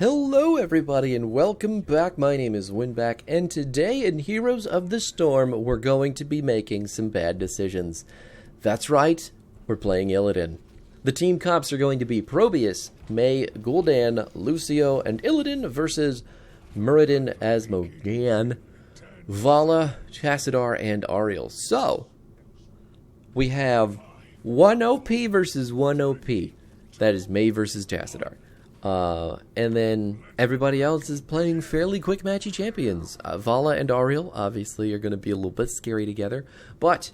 Hello everybody and welcome back. My name is Winback, and today in Heroes of the Storm we're going to be making some bad decisions. That's right, we're playing Illidan. The team comps are going to be Probius, May, Gul'dan, Lucio, and Illidan versus Muradin, Asmodean, Vala, Chassidar, and Ariel. So, we have 1 OP versus 1 OP. That is May versus Chassidar. And then everybody else is playing fairly quick matchy champions. Vala and Ariel obviously are going to be a little bit scary together, but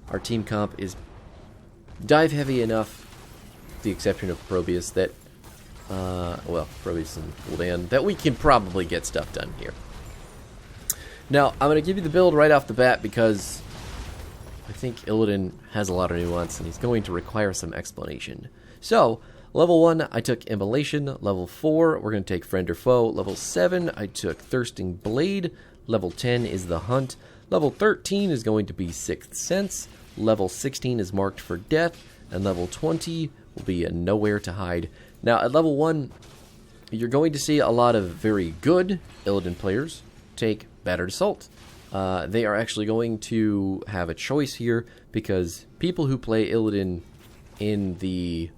our team comp is dive heavy enough, with the exception of Probius, that, Probius and Gul'dan, that we can probably get stuff done here. Now, I'm going to give you the build right off the bat because I think Illidan has a lot of nuance and he's going to require some explanation. So, Level 1, I took Immolation. Level 4, we're going to take Friend or Foe. Level 7, I took Thirsting Blade. Level 10 is The Hunt. Level 13 is going to be Sixth Sense. Level 16 is Marked for Death. And level 20 will be Nowhere to Hide. Now, at level 1, you're going to see a lot of very good Illidan players take Battered Assault. They are actually going to have a choice here because people who play Illidan in the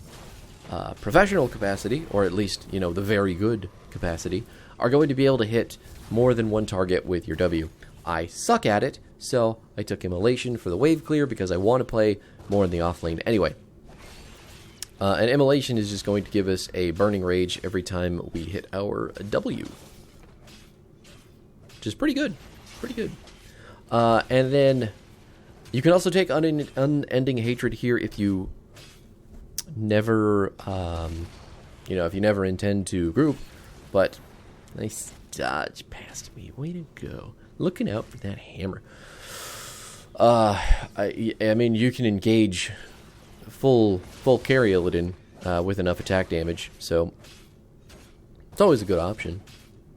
professional capacity, or at least, the very good capacity, are going to be able to hit more than one target with your W. I suck at it, so I took Immolation for the wave clear because I want to play more in the off lane anyway. And Immolation is just going to give us a Burning Rage every time we hit our W. Which is pretty good. Pretty good. And then you can also take Unending Hatred here if you never, if you never intend to group, but nice dodge past me. Way to go. Looking out for that hammer. I mean, you can engage full carry Illidan with enough attack damage, so it's always a good option.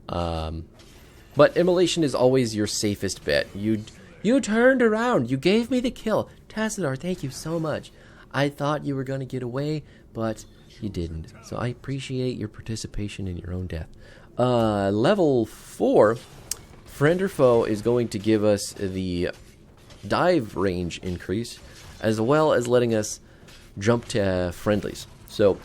But Immolation is always your safest bet. You turned around. You gave me the kill. Chassidar, thank you so much. I thought you were going to get away, but you didn't. So I appreciate your participation in your own death. Level 4, Friend or Foe is going to give us the dive range increase, as well as letting us jump to friendlies. So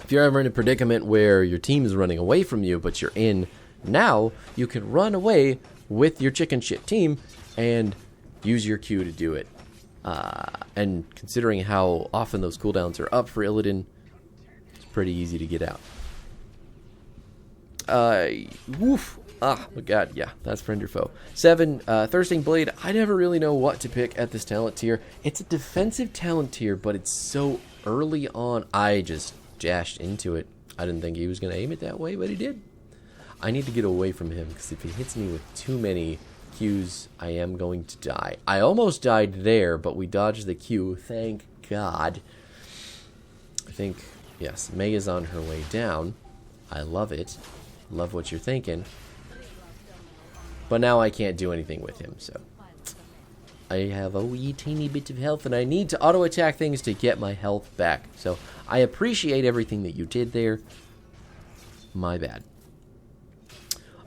if you're ever in a predicament where your team is running away from you, but you're in now, you can run away with your chicken shit team and use your Q to do it. And considering how often those cooldowns are up for Illidan, it's pretty easy to get out. Woof. Ah, my god, yeah, that's Friend or Foe. 7, Thirsting Blade. I never really know what to pick at this talent tier. It's a defensive talent tier, but it's so early on. I just dashed into it. I didn't think he was going to aim it that way, but he did. I need to get away from him, because if he hits me with too many Qs, I am going to die. I almost died there, but we dodged the Q, thank God. I think, yes, May is on her way down. I love it. Love what you're thinking. But now I can't do anything with him, so I have a wee teeny bit of health, and I need to auto-attack things to get my health back. So I appreciate everything that you did there. My bad.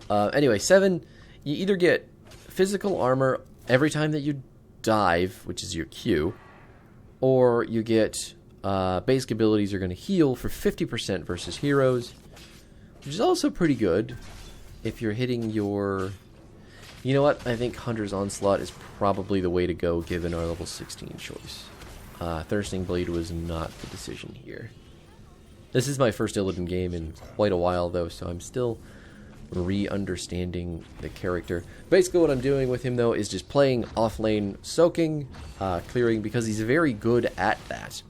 Anyway, 7, you either get physical armor every time that you dive, which is your Q, or you get basic abilities are going to heal for 50% versus heroes, which is also pretty good if you're hitting your... You know what? I think Hunter's Onslaught is probably the way to go given our level 16 choice. Thirsting Blade was not the decision here. This is my first Illidan game in quite a while, though, so I'm still re-understanding the character. Basically what I'm doing with him, though, is just playing off-lane soaking, clearing, because he's very good at that.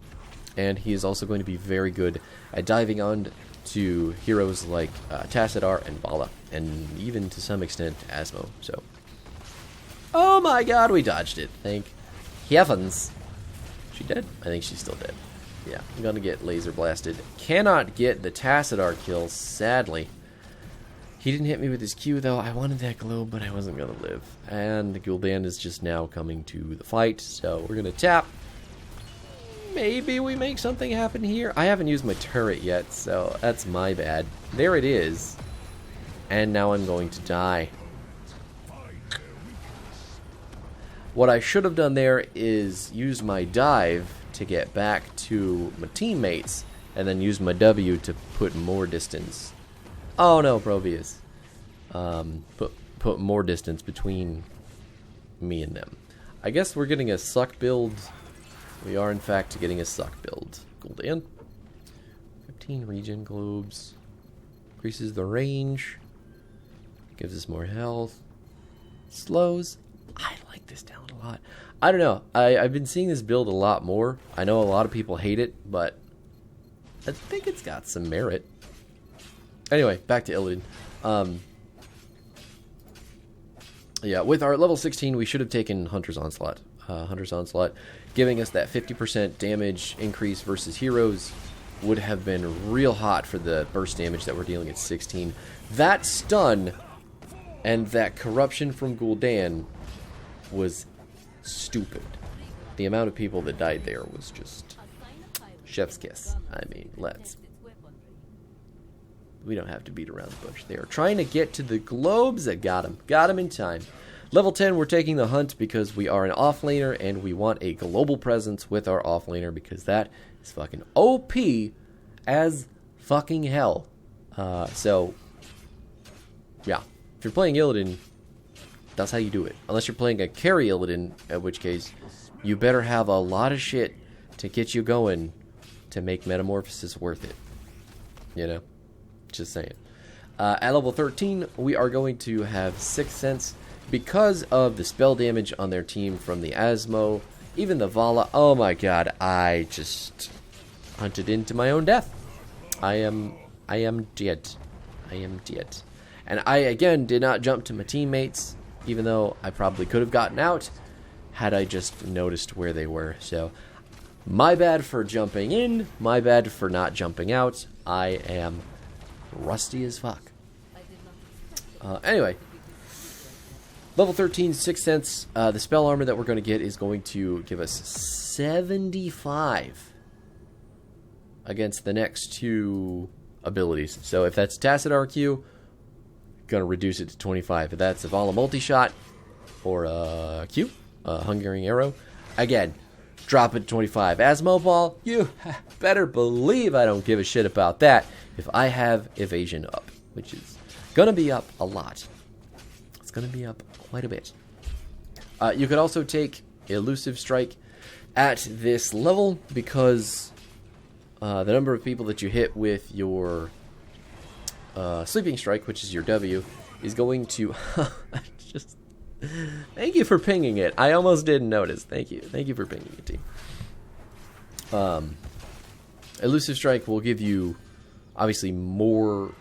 And he is also going to be very good at diving on to heroes like Chassidar and Vala, and even to some extent Asmo. So, oh my god, we dodged it. Thank heavens. She dead? I think she's still dead. Yeah, I'm gonna get laser blasted. Cannot get the Chassidar kill, sadly. He didn't hit me with his Q, though. I wanted that globe, but I wasn't gonna live. And the Gul'dan is just now coming to the fight, so we're gonna tap. maybe we make something happen here. I haven't used my turret yet, so that's my bad. There it is. And now I'm going to die. What I should have done there is use my dive to get back to my teammates, and then use my W to put more distance. Oh no, Probius. Put more distance between me and them. I guess we're getting a suck build. We are in fact getting a suck build. Gul'dan. 15 regen globes. Increases the range. Gives us more health. Slows. I like this talent a lot. I don't know. I've been seeing this build a lot more. I know a lot of people hate it, but I think it's got some merit. Anyway, back to Illidan. Yeah, with our level 16, we should have taken Hunter's Onslaught. Hunter's Onslaught, giving us that 50% damage increase versus heroes, would have been real hot for the burst damage that we're dealing at 16. That stun and that corruption from Gul'dan was stupid. The amount of people that died there was just chef's kiss. I mean, we don't have to beat around the bush. They are trying to get to the globes that got him. Got him in time. Level 10, we're taking the hunt because we are an offlaner and we want a global presence with our offlaner because that is fucking OP as fucking hell. So, yeah. If you're playing Illidan, that's how you do it. Unless you're playing a carry Illidan, in which case you better have a lot of shit to get you going to make Metamorphosis worth it. You know? Just saying. At level 13, we are going to have Sixth Sense because of the spell damage on their team from the Asmo, even the Vala. Oh my god, I just hunted into my own death. I am dead. I am dead. And I, again, did not jump to my teammates, even though I probably could have gotten out had I just noticed where they were. So, my bad for jumping in, my bad for not jumping out. I am rusty as fuck. Anyway, level 13, Sixth Sense. The spell armor that we're going to get is going to give us 75 against the next two abilities. So if that's Tacit RQ, going to reduce it to 25. If that's a Vala multi-shot or a Q, a Hungering Arrow, again, drop it to 25. Asmo Ball, you better believe I don't give a shit about that if I have evasion up, which is going to be up a lot. It's going to be up quite a bit. You could also take Elusive Strike at this level because the number of people that you hit with your Sleeping Strike, which is your W, is going to... just... Thank you for pinging it. I almost didn't notice. Thank you. Thank you for pinging it, team. Elusive Strike will give you, obviously, more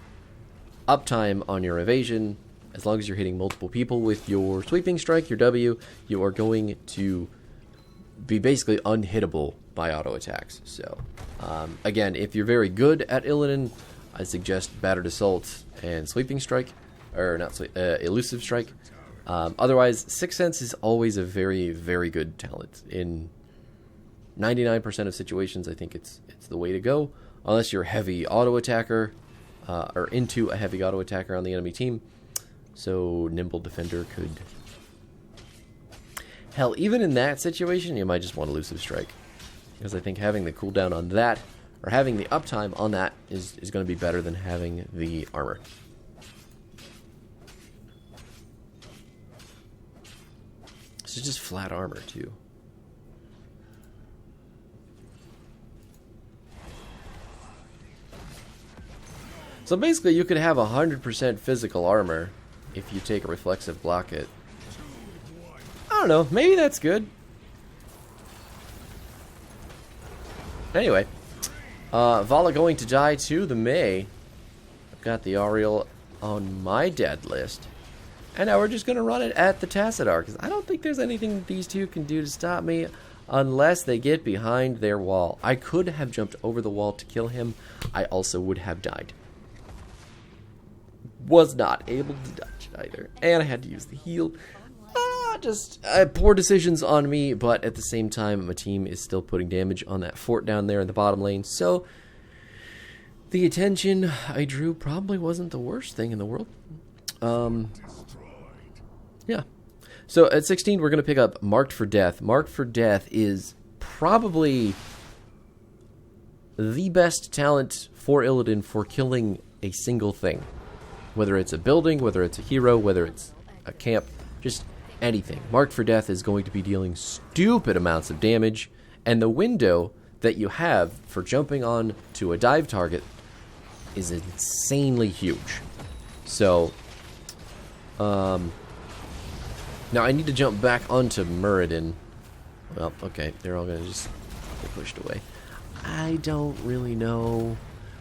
uptime on your evasion. As long as you're hitting multiple people with your Sweeping Strike, your W, you are going to be basically unhittable by auto attacks. So, again, if you're very good at Illidan, I suggest Battered Assault and Sweeping Strike, or not Elusive Strike. Otherwise, Sixth Sense is always a very, very good talent. In 99% of situations, I think it's the way to go. Unless you're a heavy auto attacker, or into a heavy auto attacker on the enemy team. So, Nimble Defender could... Hell, even in that situation, you might just want Elusive Strike. Because I think having the cooldown on that, or having the uptime on that, is going to be better than having the armor. This is just flat armor, too. So basically, you could have 100% physical armor if you take a reflexive block it. I don't know, maybe that's good. Anyway, Vala going to die to the Mei. I've got the Ariel on my dead list. And now we're just going to run it at the Tassadar, because I don't think there's anything these two can do to stop me unless they get behind their wall. I could have jumped over the wall to kill him. I also would have died. Was not able to dodge either. And I had to use the heal. just poor decisions on me, but at the same time, my team is still putting damage on that fort down there in the bottom lane. So the attention I drew probably wasn't the worst thing in the world. Yeah. So at 16, we're going to pick up Marked for Death. Marked for Death is probably the best talent for Illidan for killing a single thing. Whether it's a building, whether it's a hero, whether it's a camp, just anything. Marked for Death is going to be dealing stupid amounts of damage, and the window that you have for jumping on to a dive target is insanely huge. So, now I need to jump back onto Muradin. Well, okay, they're all going to just get pushed away. I don't really know.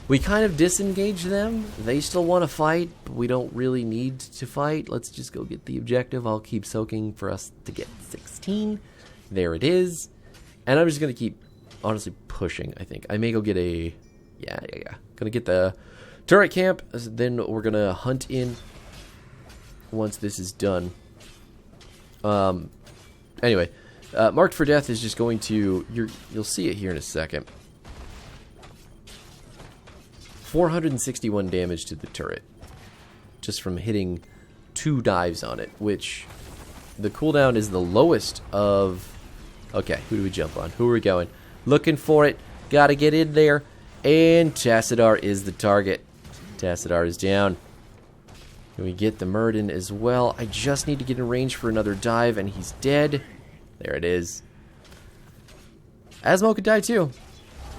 We kind of disengage them. They still want to fight, but we don't really need to fight. Let's just go get the objective. I'll keep soaking for us to get 16. There it is. And I'm just going to keep, honestly, pushing, I think. I may go get a... Yeah. Going to get the turret camp. Then we're going to hunt in once this is done. Anyway, Marked for Death is just going to... You'll see it here in a second. 461 damage to the turret just from hitting 2 dives on it, which the cooldown is the lowest of... Okay, who do we jump on? Who are we going? Looking for it. Gotta get in there. And Tassadar is the target. Tassadar is down. Can we get the Muradin as well? I just need to get in range for another dive, and he's dead. There it is. Asmo could die too.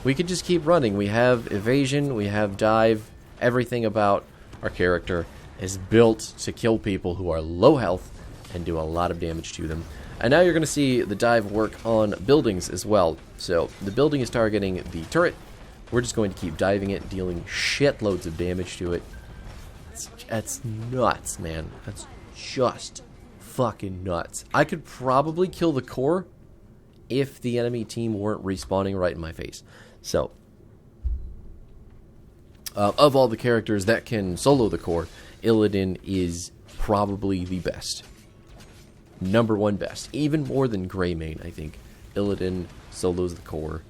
We could just keep running. We have evasion, we have dive. Everything about our character is built to kill people who are low health and do a lot of damage to them. And now you're going to see the dive work on buildings as well. So the building is targeting the turret. We're just going to keep diving it, dealing shitloads of damage to it. That's nuts, man. That's just fucking nuts. I could probably kill the core if the enemy team weren't respawning right in my face. So, of all the characters that can solo the core, Illidan is probably the best. Number 1 best. Even more than Greymane, I think. Illidan solos the core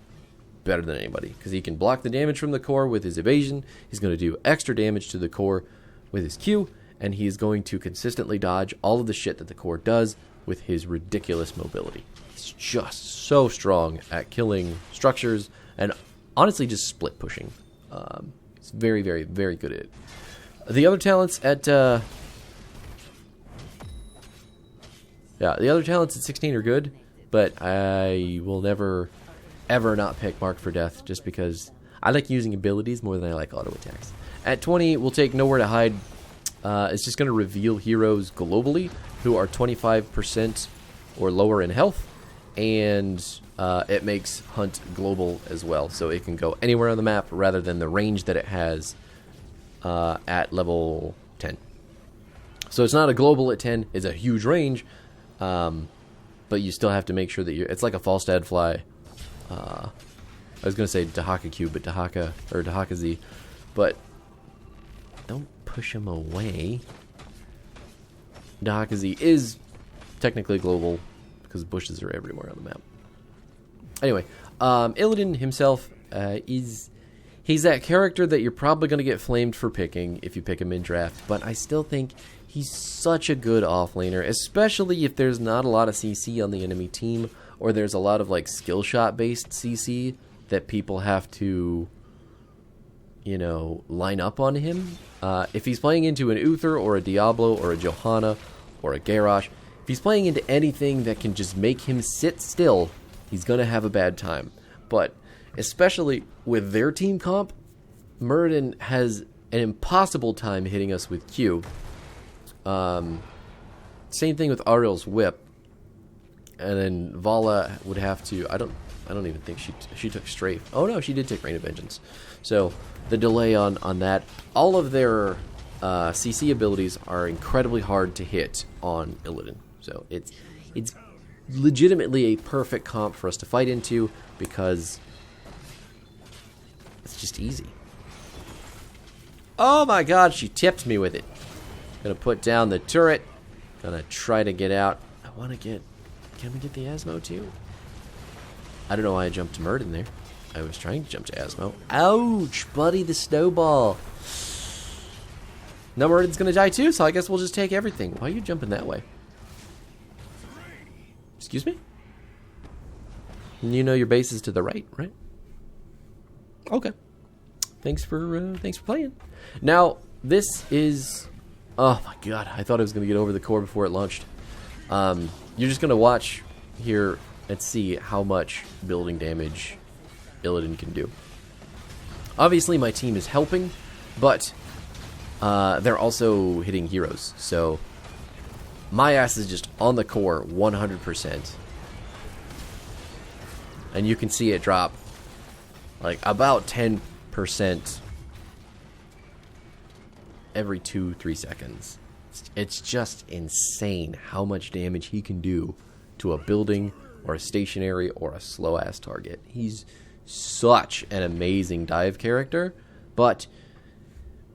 better than anybody. Because he can block the damage from the core with his evasion. He's going to do extra damage to the core with his Q. And he is going to consistently dodge all of the shit that the core does with his ridiculous mobility. He's just so strong at killing structures and honestly just split pushing. He's very, very, very good at it. The other talents at... the other talents at 16 are good, but I will never, ever not pick Mark for Death just because I like using abilities more than I like auto attacks. At 20, we'll take Nowhere to Hide. It's just going to reveal heroes globally who are 25% or lower in health, and it makes Hunt global as well, so it can go anywhere on the map rather than the range that it has at level 10. So it's not a global at 10, it's a huge range, but you still have to make sure that you're... It's like a Falstad fly. I was going to say Dahaka Q, but Dahaka Z, but don't push him away. Dahaka Z is technically global because bushes are everywhere on the map. Anyway, Illidan himself he's that character that you're probably going to get flamed for picking if you pick him in draft, but I still think he's such a good offlaner, especially if there's not a lot of CC on the enemy team, or there's a lot of like skill shot based CC that people have to, you know, line up on him. If he's playing into an Uther or a Diablo or a Johanna or a Garrosh, if he's playing into anything that can just make him sit still, he's going to have a bad time. But especially with their team comp, Muradin has an impossible time hitting us with Q. Same thing with Ariel's Whip. And then Vala would have to... I don't even think she took Strafe. Oh no, she did take Rain of Vengeance. So the delay on that. All of their CC abilities are incredibly hard to hit on Illidan. So it's legitimately a perfect comp for us to fight into because it's just easy. Oh my god, she tipped me with it. Gonna put down the turret. Gonna try to get out. Oh want to get... Can we get the Asmo too? I don't know why I jumped to Murden there. I was trying to jump to Asmo. Ouch, buddy, the snowball. Now Murden's going to die too, so I guess we'll just take everything. Why are you jumping that way? Excuse me? You know your base is to the right, right? Okay. Thanks for playing. Now, this is... Oh my god, I thought I was going to get over the core before it launched. You're just going to watch here and see how much building damage Illidan can do. Obviously, my team is helping, but they're also hitting heroes. So, my ass is just on the core 100%. And you can see it drop like about 10% every 2-3 seconds. It's just insane how much damage he can do to a building or a stationary or a slow ass target. He's such an amazing dive character, but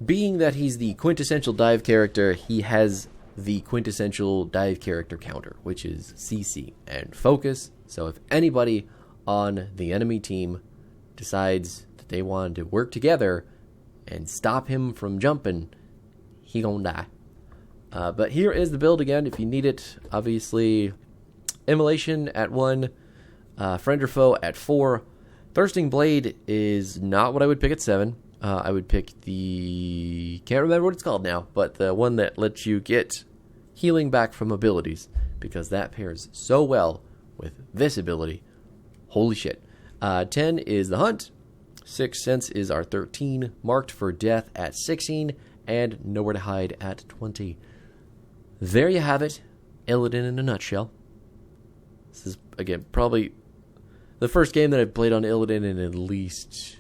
being that he's the quintessential dive character, he has the quintessential dive character counter, which is CC and focus. So if anybody on the enemy team decides that they want to work together and stop him from jumping, he gonna die. But here is the build again if you need it. Obviously, Immolation at 1, Friend or Foe at 4. Thirsting Blade is not what I would pick at 7. I would pick the... can't remember what it's called now, but the one that lets you get healing back from abilities, because that pairs so well with this ability. Holy shit. 10 is the Hunt. Sixth Sense is our 13. Marked for Death at 16. And Nowhere to Hide at 20. There you have it. Illidan in a nutshell. This is, again, probably the first game that I've played on Illidan in at least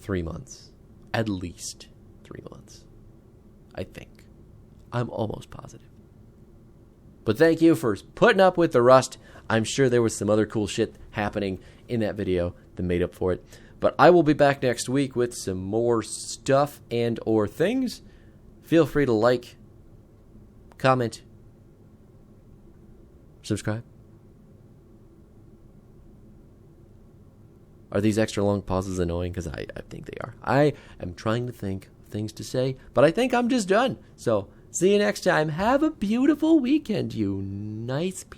3 months. At least 3 months. I think. I'm almost positive. But thank you for putting up with the rust. I'm sure there was some other cool shit happening in that video that made up for it. But I will be back next week with some more stuff and or things. Feel free to like, comment, subscribe. Are these extra long pauses annoying? Because I think they are. I am trying to think of things to say, but I think I'm just done. So, see you next time. Have a beautiful weekend, you nice people.